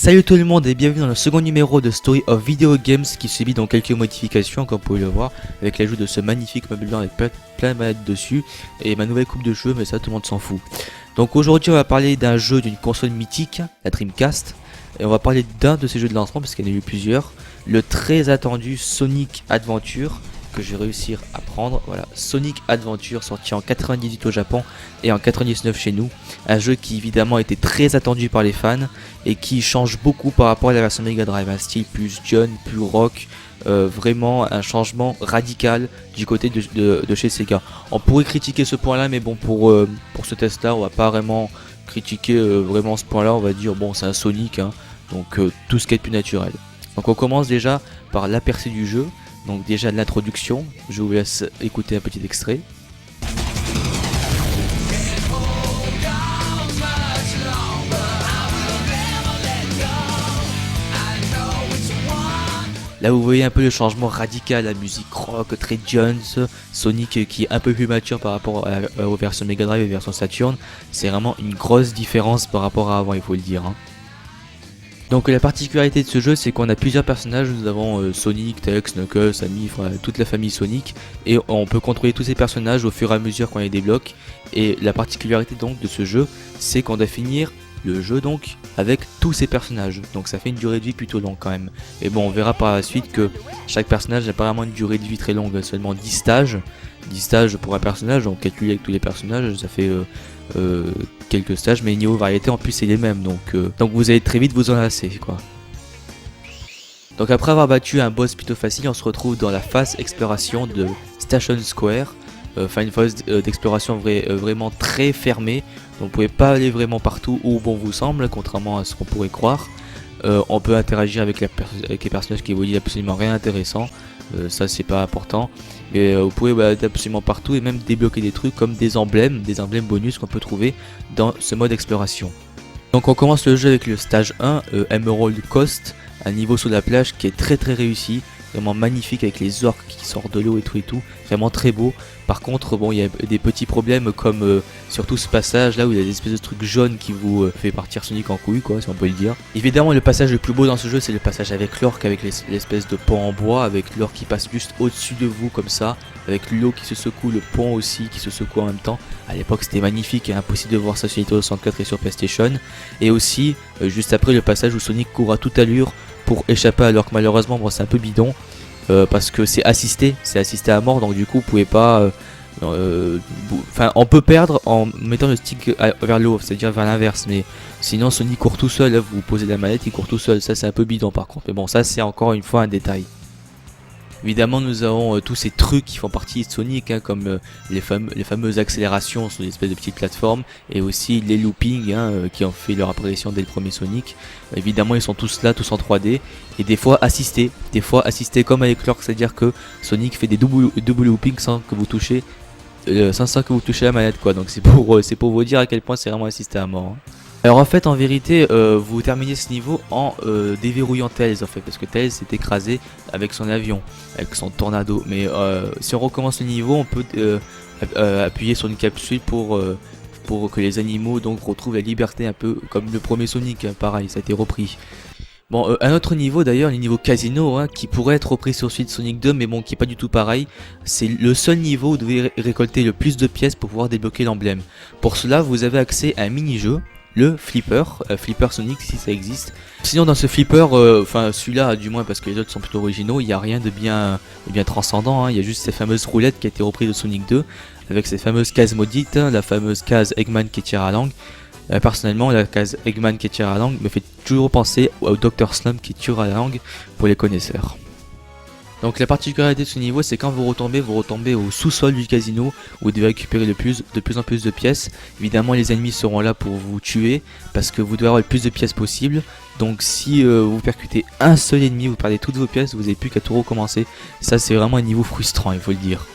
Salut tout le monde et bienvenue dans le second numéro de Story of Video Games qui subit donc quelques modifications comme vous pouvez le voir avec l'ajout de ce magnifique meuble blanc avec plein de manettes dessus et ma nouvelle coupe de cheveux, mais ça tout le monde s'en fout. Donc aujourd'hui on va parler d'un jeu d'une console mythique, la Dreamcast, et on va parler d'un de ces jeux de lancement parce qu'il y en a eu plusieurs, le très attendu Sonic Adventure que je vais réussir à prendre. Voilà, Sonic Adventure sorti en 98 au Japon et en 99 chez nous. Un jeu qui évidemment a été très attendu par les fans et qui change beaucoup par rapport à la version Mega Drive. Un style plus John, plus rock, vraiment un changement radical du côté de chez Sega. On pourrait critiquer ce point là, mais bon, pour ce test là on va pas vraiment critiquer vraiment ce point là. On va dire bon, c'est un Sonic, hein, donc tout ce qui est plus naturel. Donc on commence déjà par l'aperçu du jeu. Donc déjà de l'introduction, je vous laisse écouter un petit extrait. Là vous voyez un peu le changement radical, la musique rock très Jones, Sonic qui est un peu plus mature par rapport aux versions Mega Drive et versions Saturn. C'est vraiment une grosse différence par rapport à avant, il faut le dire, hein. Donc la particularité de ce jeu, c'est qu'on a plusieurs personnages. Nous avons Sonic, Tails, Knuckles, Amy, enfin, toute la famille Sonic, et on peut contrôler tous ces personnages au fur et à mesure qu'on les débloque. Et la particularité donc de ce jeu, c'est qu'on doit finir le jeu donc avec tous ces personnages, donc ça fait une durée de vie plutôt longue quand même. Et bon, on verra par la suite que chaque personnage n'a pas vraiment une durée de vie très longue, seulement 10 stages pour un personnage. Donc calculé avec tous les personnages, ça fait quelques stages, mais niveau variété en plus c'est les mêmes, donc vous allez très vite vous en lasser quoi. Donc après avoir battu un boss plutôt facile, on se retrouve dans la phase exploration de Station Square. Enfin une phase d'exploration vraiment très fermée, donc vous pouvez pas aller vraiment partout où bon vous semble, contrairement à ce qu'on pourrait croire. On peut interagir avec les personnages qui vous disent absolument rien d'intéressant, ça c'est pas important, mais vous pouvez aller absolument partout et même débloquer des trucs comme des emblèmes bonus qu'on peut trouver dans ce mode exploration. Donc on commence le jeu avec le stage 1, Emerald Coast, un niveau sur la plage qui est très réussi, vraiment magnifique avec les orques qui sortent de l'eau et tout, vraiment très beau. Par contre bon, il y a des petits problèmes comme surtout ce passage là où il y a des espèces de trucs jaunes qui vous fait partir Sonic en couille quoi, si on peut le dire. Évidemment le passage le plus beau dans ce jeu c'est le passage avec l'orque, avec l'espèce de pont en bois, avec l'orque qui passe juste au-dessus de vous comme ça, avec l'eau qui se secoue, le pont aussi qui se secoue en même temps. À l'époque c'était magnifique et impossible de voir ça sur Nintendo 64 et sur PlayStation. Et aussi juste après le passage où Sonic court à toute allure pour échapper à l'orque. Malheureusement bon, c'est un peu bidon parce que c'est assisté à mort, donc du coup vous pouvez pas enfin on peut perdre en mettant le stick vers le haut, c'est à dire vers l'inverse, mais sinon Sonic court tout seul, là, vous posez la manette il court tout seul, ça c'est un peu bidon par contre, mais bon ça c'est encore une fois un détail. Évidemment nous avons tous ces trucs qui font partie de Sonic, hein, comme les fameuses accélérations sur des espèces de petites plateformes, et aussi les loopings, hein, qui ont fait leur apparition dès le premier Sonic. Évidemment ils sont tous là, tous en 3D, et des fois assistés comme avec l'orque, c'est à dire que Sonic fait des double loopings sans que vous touchiez la manette quoi, donc c'est pour vous dire à quel point c'est vraiment assisté à mort, hein. Alors en fait en vérité vous terminez ce niveau en déverrouillant Tails en fait, parce que Tails s'est écrasé avec son avion, avec son tornado, mais si on recommence le niveau on peut appuyer sur une capsule pour que les animaux donc retrouvent la liberté, un peu comme le premier Sonic, hein, pareil ça a été repris. Bon, un autre niveau d'ailleurs, le niveau casino, hein, qui pourrait être repris sur suite Sonic 2, mais bon, qui est pas du tout pareil. C'est le seul niveau où vous devez récolter le plus de pièces pour pouvoir débloquer l'emblème. Pour cela, vous avez accès à un mini-jeu, le Flipper Sonic si ça existe. Sinon dans ce Flipper, enfin celui-là du moins parce que les autres sont plutôt originaux, il n'y a rien de bien transcendant, hein. Il y a juste ces fameuses roulettes qui a été reprises de Sonic 2, avec ces fameuses cases maudites, hein, la fameuse case Eggman qui tire à langue. Personnellement la case Eggman qui tire à la langue me fait toujours penser au Dr Slump qui tire à la langue pour les connaisseurs. Donc la particularité de ce niveau c'est quand vous retombez au sous-sol du casino où vous devez récupérer de plus en plus de pièces. Évidemment les ennemis seront là pour vous tuer parce que vous devez avoir le plus de pièces possible. Donc si vous percutez un seul ennemi, vous perdez toutes vos pièces, vous n'avez plus qu'à tout recommencer. Ça c'est vraiment un niveau frustrant, il faut le dire.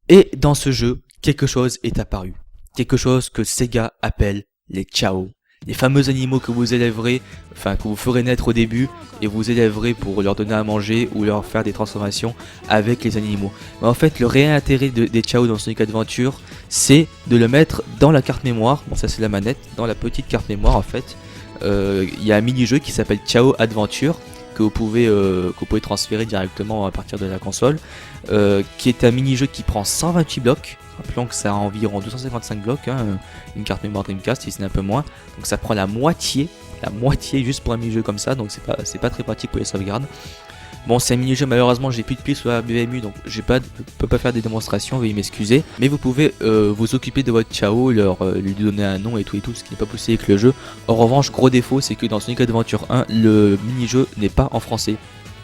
Et dans ce jeu, quelque chose est apparu. Quelque chose que Sega appelle les Chao. Les fameux animaux que vous élèverez, enfin que vous ferez naître au début et vous élèverez pour leur donner à manger ou leur faire des transformations avec les animaux. Mais en fait le réel intérêt des Chao dans Sonic Adventure, c'est de le mettre dans la carte mémoire. Bon ça c'est la manette, dans la petite carte mémoire en fait. il y a un mini-jeu qui s'appelle Ciao Adventure que vous pouvez transférer directement à partir de la console, qui est un mini-jeu qui prend 128 blocs. Rappelons que ça a environ 255 blocs, hein, une carte mémoire Dreamcast, si ce n'est un peu moins. Donc ça prend la moitié juste pour un mini-jeu comme ça, donc c'est pas très pratique pour les sauvegardes. Bon, c'est un mini-jeu, malheureusement j'ai plus de piles sur la BMU, donc je peux pas faire des démonstrations, veuillez m'excuser. Mais vous pouvez vous occuper de votre Ciao, lui donner un nom et tout, ce qui n'est pas possible avec le jeu. En revanche, gros défaut, c'est que dans Sonic Adventure 1, le mini-jeu n'est pas en français,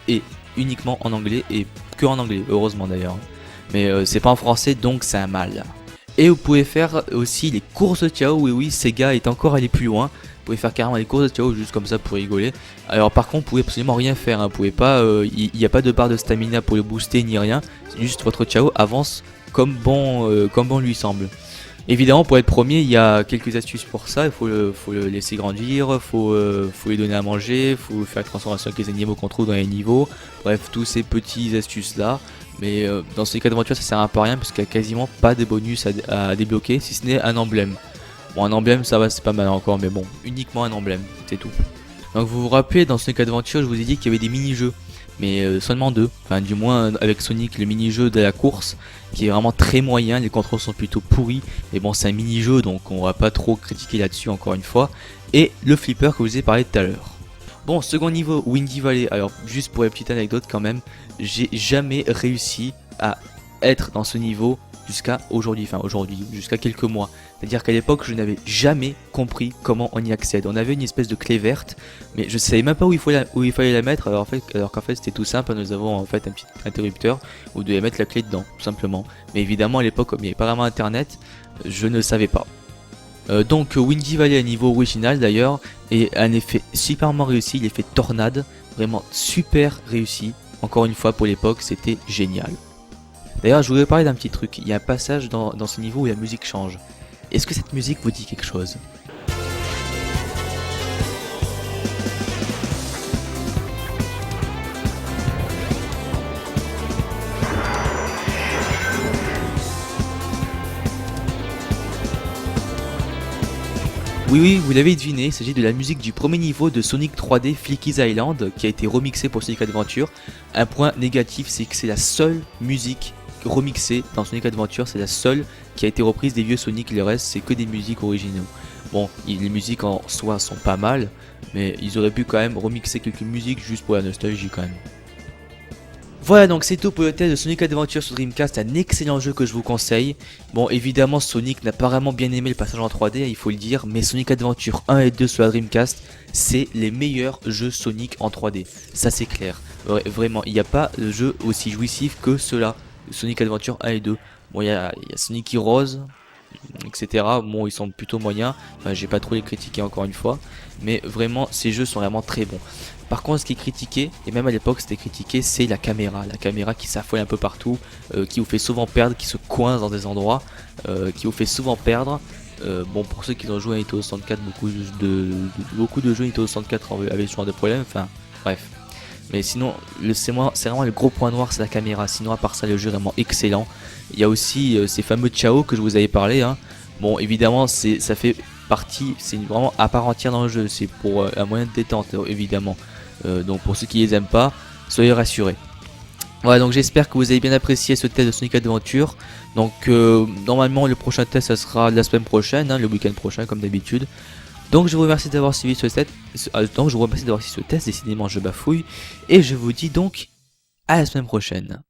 et uniquement en anglais, et que en anglais, heureusement d'ailleurs. Mais c'est pas en français, donc c'est un mal. Et vous pouvez faire aussi les courses de Ciao, oui, Sega est encore allé plus loin. Vous pouvez faire carrément les courses de Ciao juste comme ça pour rigoler. Alors par contre, vous pouvez absolument rien faire, hein. Vous pouvez pas, il n'y a pas de barre de stamina pour le booster ni rien. C'est juste votre Ciao avance comme bon lui semble. Évidemment, pour être premier, il y a quelques astuces pour ça. Il faut le laisser grandir, faut lui donner à manger, faut faire la transformation avec les animaux qu'on trouve dans les niveaux. Bref, tous ces petites astuces là. Mais dans Sonic Adventure, ça sert un peu à rien parce qu'il n'y a quasiment pas de bonus à débloquer, si ce n'est un emblème. Bon, un emblème, ça va, c'est pas mal encore, mais bon, uniquement un emblème, c'est tout. Donc vous vous rappelez, dans Sonic Adventure, je vous ai dit qu'il y avait des mini-jeux, mais seulement deux. Enfin, du moins avec Sonic, le mini-jeu de la course, qui est vraiment très moyen, les contrôles sont plutôt pourris. Mais bon, c'est un mini-jeu, donc on va pas trop critiquer là-dessus encore une fois. Et le flipper que je vous ai parlé tout à l'heure. Bon, second niveau, Windy Valley. Alors, juste pour une petite anecdote quand même, j'ai jamais réussi à être dans ce niveau jusqu'à aujourd'hui, jusqu'à quelques mois. C'est-à-dire qu'à l'époque, je n'avais jamais compris comment on y accède. On avait une espèce de clé verte, mais je savais même pas où il fallait la mettre, alors qu'en fait c'était tout simple. Nous avons en fait un petit interrupteur où vous devez mettre la clé dedans, tout simplement. Mais évidemment, à l'époque, comme il n'y avait pas vraiment internet, je ne savais pas. Donc Windy Valley à niveau original d'ailleurs, et un effet superment réussi, l'effet tornade, vraiment super réussi. Encore une fois, pour l'époque, c'était génial. D'ailleurs, je voulais parler d'un petit truc. Il y a un passage dans ce niveau où la musique change. Est-ce que cette musique vous dit quelque chose ? Oui, vous l'avez deviné, il s'agit de la musique du premier niveau de Sonic 3D Flicky's Island qui a été remixée pour Sonic Adventure. Un point négatif, c'est que c'est la seule musique remixée dans Sonic Adventure, c'est la seule qui a été reprise des vieux Sonic, le reste c'est que des musiques originaux. Bon, les musiques en soi sont pas mal, mais ils auraient pu quand même remixer quelques musiques juste pour la nostalgie quand même. Voilà, donc c'est tout pour le test de Sonic Adventure sur Dreamcast, un excellent jeu que je vous conseille. Bon, évidemment Sonic n'a pas vraiment bien aimé le passage en 3D, il faut le dire, mais Sonic Adventure 1 et 2 sur la Dreamcast, c'est les meilleurs jeux Sonic en 3D, ça c'est clair. Vraiment, il n'y a pas de jeu aussi jouissif que ceux-là, Sonic Adventure 1 et 2. Bon, il y a Sonic Heroes, etc. Bon, ils sont plutôt moyens, enfin, j'ai pas trop les critiquer encore une fois, mais vraiment ces jeux sont vraiment très bons. Par contre, ce qui est critiqué, et même à l'époque c'était critiqué, c'est la caméra qui s'affole un peu partout, qui vous fait souvent perdre, qui se coince dans des endroits, qui vous fait souvent perdre. Bon, pour ceux qui ont joué à Nintendo 64, beaucoup de jeux Nintendo 64 avaient ce genre de problème, enfin bref. Mais sinon, c'est vraiment le gros point noir, c'est la caméra. Sinon, à part ça, le jeu est vraiment excellent. Il y a aussi ces fameux Ciao que je vous avais parlé, hein. Bon, évidemment, ça fait partie, c'est vraiment à part entière dans le jeu. C'est pour un moyen de détente, évidemment. Donc pour ceux qui les aiment pas, soyez rassurés. Voilà, donc j'espère que vous avez bien apprécié ce test de Sonic Adventure. Donc normalement le prochain test ça sera la semaine prochaine, hein, le week-end prochain comme d'habitude. Donc je vous remercie d'avoir suivi ce test. Décidément je bafouille. Et je vous dis donc à la semaine prochaine.